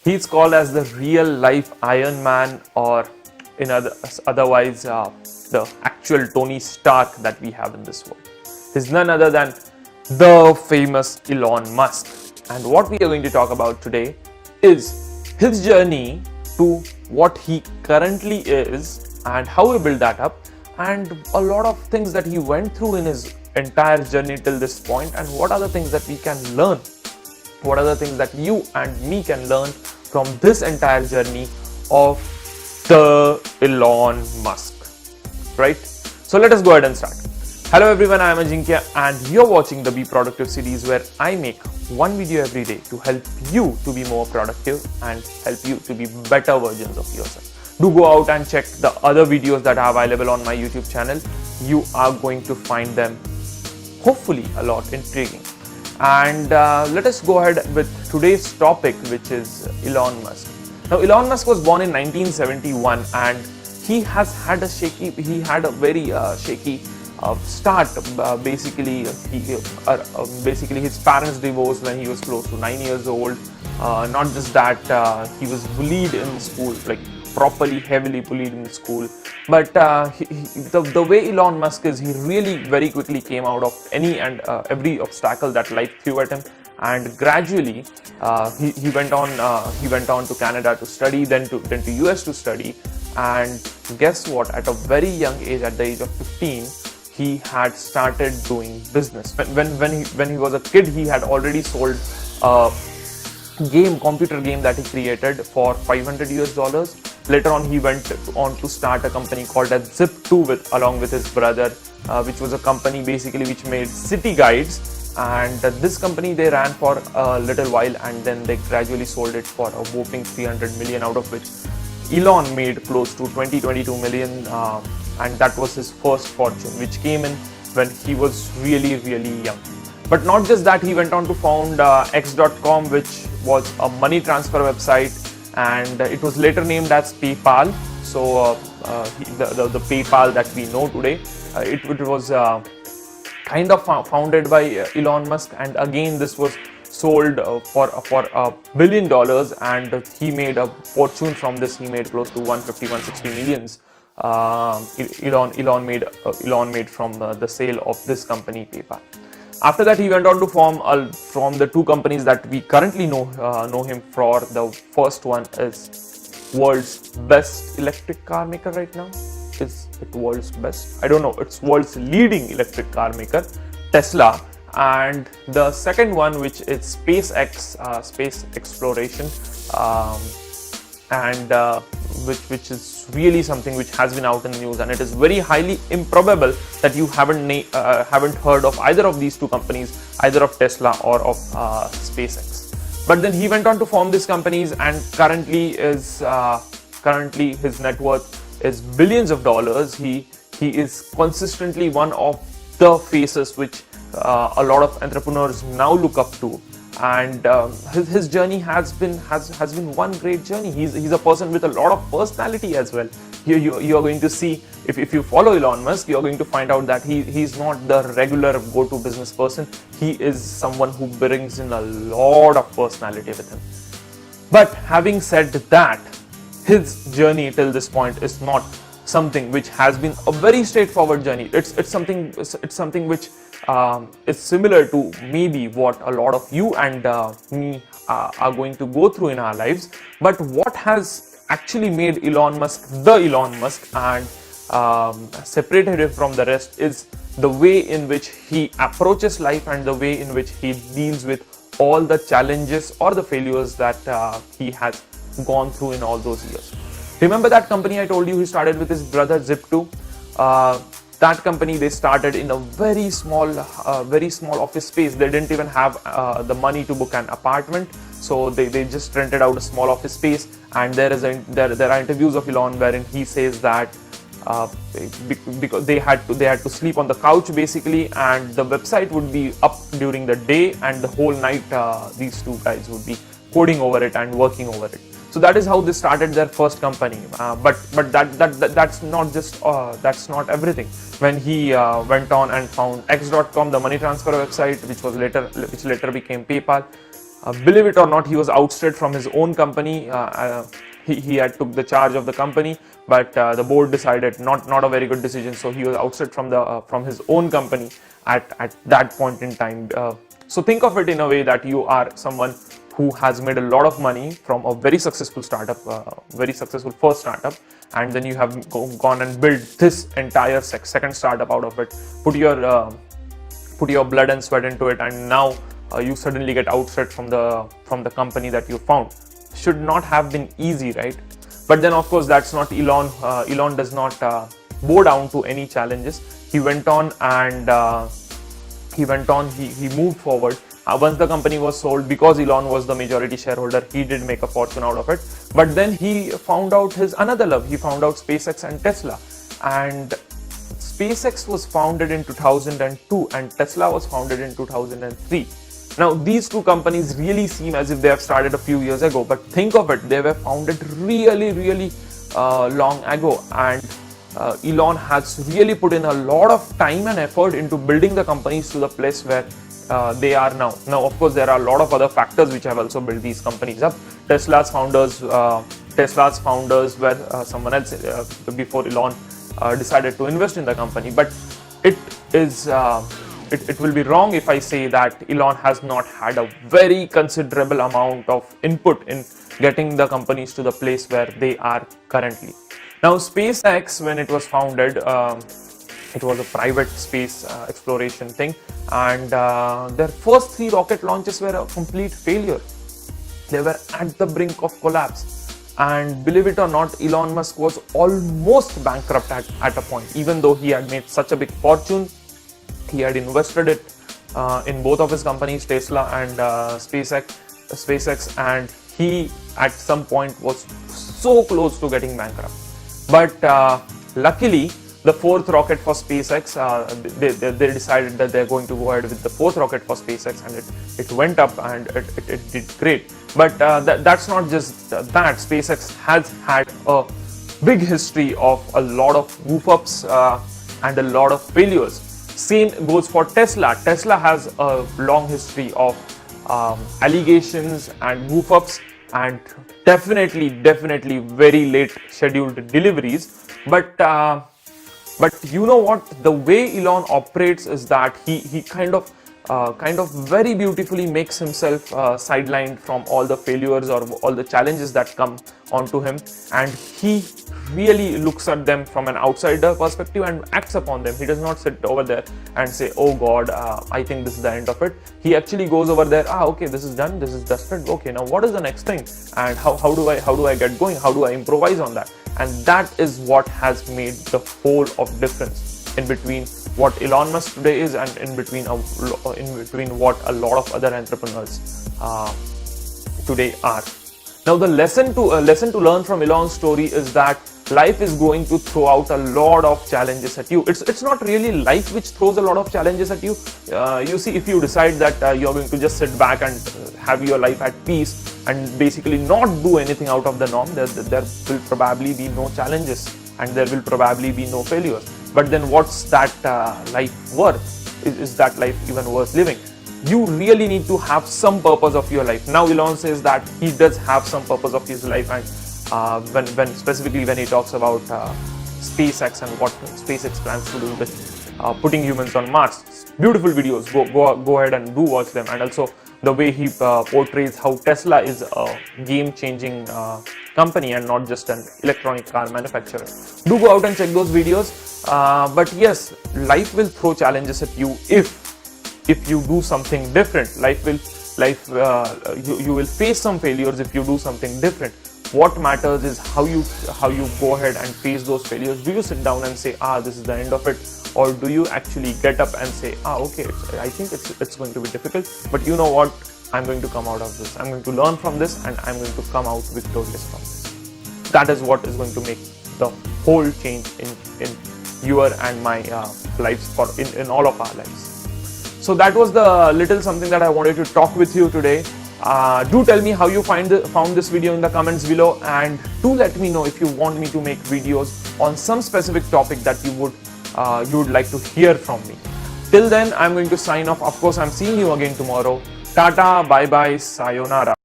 He's called as the real life Iron Man, or otherwise the actual Tony Stark that we have in this world. He's none other than the famous Elon Musk. And what we are going to talk about today is his journey to what he currently is and how he built that up, and a lot of things that he went through in his entire journey till this point, and what are the things that we can learn, what are the things that you and me can learn from this entire journey of the Elon Musk, right? So let us go ahead and start. Hello everyone, I am Ajinkya and you're watching the Be Productive series, where I make one video every day to help you to be more productive and help you to be better versions of yourself. Do go out and check the other videos that are available on my YouTube channel. You are going to find them hopefully a lot intriguing. And let us go ahead with today's topic, which is Elon Musk. Now, Elon Musk was born in 1971 and he has had a very shaky start. Basically his parents divorced when he was close to 9 years old. Not just that, he was bullied in school, like properly heavily bullied in school. But the way Elon Musk is, he really very quickly came out of any and every obstacle that life threw at him, and gradually he went on to Canada to study, then to US to study. And guess what? At a very young age, at the age of 15, he had started doing business. When he was a kid, he had already sold a computer game that he created for $500. Later on, he went on to start a company called as Zip2 along with his brother, which was a company basically which made city guides. And this company they ran for a little while, and then they gradually sold it for a whopping 300 million, out of which Elon made close to 22 million, and that was his first fortune, which came in when he was really young. But not just that, he went on to found X.com, which was a money transfer website, and it was later named as PayPal. So the PayPal that we know today, it was kind of founded by Elon Musk, and again this was sold for $1 billion, and he made a fortune from this. He made close to 160 millions. Elon made from the sale of this company, PayPal. After that, he went on to form the two companies that we currently know him for. The first one is world's best electric car maker right now. Is it world's best? I don't know. It's world's leading electric car maker, Tesla. And the second one, which is SpaceX, space exploration, and which is really something which has been out in the news, and it is very highly improbable that you haven't heard of either of these two companies, either of Tesla or of SpaceX. But then he went on to form these companies, and currently his net worth is billions of dollars. He is consistently one of the faces which a lot of entrepreneurs now look up to. And his journey has been one great journey. He's a person with a lot of personality as well. You are going to see, if you follow Elon Musk, you are going to find out that he's not the regular go-to business person. He is someone who brings in a lot of personality with him. But having said that, his journey till this point is not something which has been a very straightforward journey. It's something which is similar to maybe what a lot of you and me are going to go through in our lives. But what has actually made Elon Musk the Elon Musk and separated him from the rest is the way in which he approaches life and the way in which he deals with all the challenges or the failures that he has gone through in all those years. Remember that company I told you he started with his brother, Zip2? That company, they started in a very small office space. They didn't even have the money to book an apartment, so they just rented out a small office space. And there are interviews of Elon wherein he says that because they had to sleep on the couch basically, and the website would be up during the day, and the whole night these two guys would be coding over it and working over it. So that is how they started their first company. But that's not everything. When he went on and found X.com, the money transfer website, which later became PayPal, Believe it or not, he was ousted from his own company. He had took the charge of the company, but the board decided not a very good decision. So he was ousted from his own company at that point in time. So think of it in a way that you are someone who has made a lot of money from a very successful startup, very successful first startup, and then you have gone and built this entire second startup out of it. Put your blood and sweat into it, and now you suddenly get ousted from the company that you found. Should not have been easy, right? But then of course that's not Elon. Elon does not bow down to any challenges. He went on and he moved forward. Once the company was sold, because Elon was the majority shareholder, he did make a fortune out of it. But then he found out his another love. He found out SpaceX and Tesla. And SpaceX was founded in 2002 and Tesla was founded in 2003. Now, these two companies really seem as if they have started a few years ago, but think of it, they were founded really long ago, and Elon has really put in a lot of time and effort into building the companies to the place where they are now. Now, of course, there are a lot of other factors which have also built these companies up. Tesla's founders were someone else before Elon decided to invest in the company, but it is. It will be wrong if I say that Elon has not had a very considerable amount of input in getting the companies to the place where they are currently. Now, SpaceX, when it was founded, it was a private space exploration thing, and their first 3 rocket launches were a complete failure. They were at the brink of collapse. And believe it or not, Elon Musk was almost bankrupt at a point, even though he had made such a big fortune. He had invested it in both of his companies, Tesla and SpaceX, and he at some point was so close to getting bankrupt. But luckily, the 4th rocket for SpaceX, they decided that they're going to go ahead with the 4th rocket for SpaceX, and it went up and it did great. But that's not just that. SpaceX has had a big history of a lot of goof-ups and a lot of failures. Same goes for Tesla. Tesla has a long history of allegations and goof-ups and definitely very late scheduled deliveries. But you know what? The way Elon operates is that he kind of very beautifully makes himself sidelined from all the failures or all the challenges that come onto him, and he really looks at them from an outsider perspective and acts upon them. He does not sit over there and say, oh God, I think this is the end of it. He actually goes over there, okay, this is done, this is dusted, okay, now what is the next thing, and how do I get going, how do I improvise on that? And that is what has made the whole of difference in between what Elon Musk today is and in between what a lot of other entrepreneurs today are. Now, the lesson to learn from Elon's story is that life is going to throw out a lot of challenges at you. It's not really life which throws a lot of challenges at you. You see, if you decide that you're going to just sit back and have your life at peace and basically not do anything out of the norm, there will probably be no challenges and there will probably be no failures. But then what's that life worth? Is that life even worth living? You really need to have some purpose of your life. Now Elon says that he does have some purpose of his life, and when he talks about SpaceX and what SpaceX plans to do with putting humans on Mars. Beautiful videos. Go ahead and do watch them. And also the way he portrays how Tesla is a game-changing company and not just an electronic car manufacturer. Do go out and check those videos. But yes, life will throw challenges at you if you do something different. You will face some failures if you do something different. What matters is how you go ahead and face those failures. Do you sit down and say, this is the end of it? Or do you actually get up and say, okay, I think it's going to be difficult, but you know what? I'm going to come out of this. I'm going to learn from this and I'm going to come out victorious from this. That is what is going to make the whole change in your and my lives, in all of our lives. So that was the little something that I wanted to talk with you today. Do tell me how you found this video in the comments below, and do let me know if you want me to make videos on some specific topic that you would like to hear from me. Till then, I'm going to sign off. Of course, I'm seeing you again tomorrow. Tata, bye bye, sayonara.